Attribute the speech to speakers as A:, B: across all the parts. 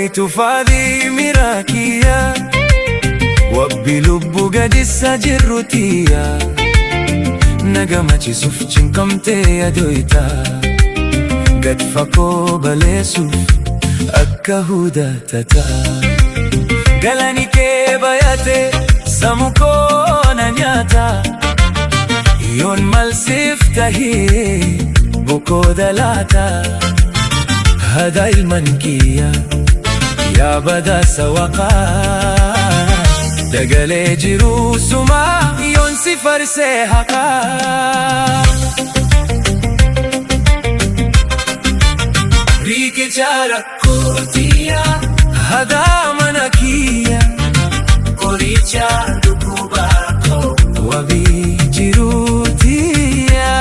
A: tufadhi mirakia wabbi lubbu gadissa jirrutiya nagamachisuuf cinqamtee adoyta gad fakoo baleessuuf akka hudatata galani kee bayate samukoo na nyaata yoon malsiif tahee bukoo dalaata hada ilman kiyya yaa badaasa waqaa dagalee jiruu sumaa yoon si farsee haqaa riqicha rakkootiya hadaa mana kiyya qoricha dhukkubaa koo wabii jiruutiya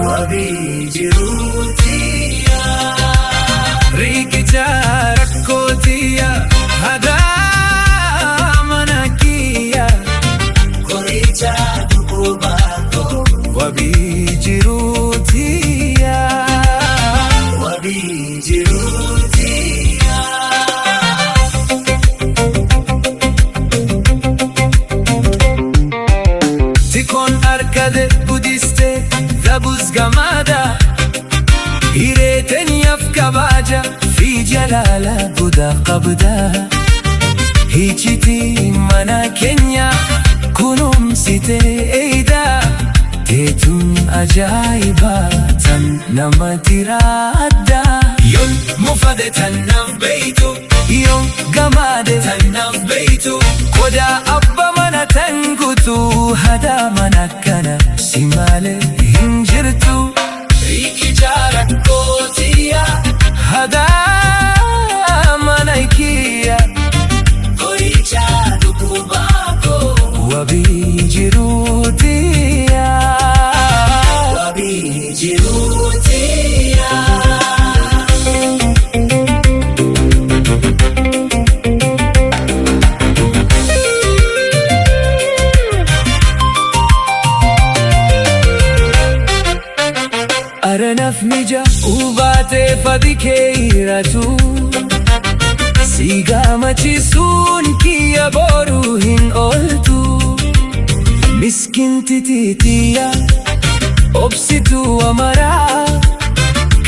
A: wabii jiruutiya riqicha rakkootiya hadaa mana kiyya qoricha dhukkubaa koo wabii jiruutiya wabii jiruutiya tikon arkade budiste dabus gamada hireeten yaf kabaja fi jalala buda qabda hichiti mana kenya kunumsite eida teetun ajaa'iba tan namatti raadda yoon mufade tan naaf beeytu yoon gamade tan naaf beeytu qodaa abba mana tan gutu hadaa mana kana si malee hin jirtu riqicha rakkootiya hadaa mana kiyya qoricha dhukkubaa koo wabii jiruutiya wabii jiruutiya aranaf mija ubaate fadhi keeyratu sigaamachisuun kiyya boruu hin ooltu miskinti titiya obsituu amaraa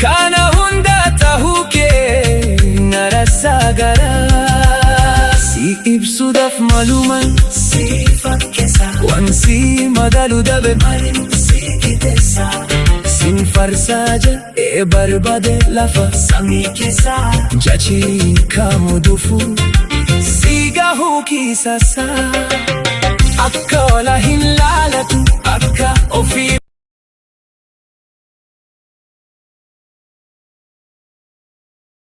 A: kana hunda tahuu kee narasaa garaa si ibsuudhaaf maluman si fakkeessa waan si madalu dabe malin si kiteessa sin farsaaja barbaade lafa samii keessa jachii kaamu dhufu si gahuu kiisasaa akka ola hin laalatu akka ofii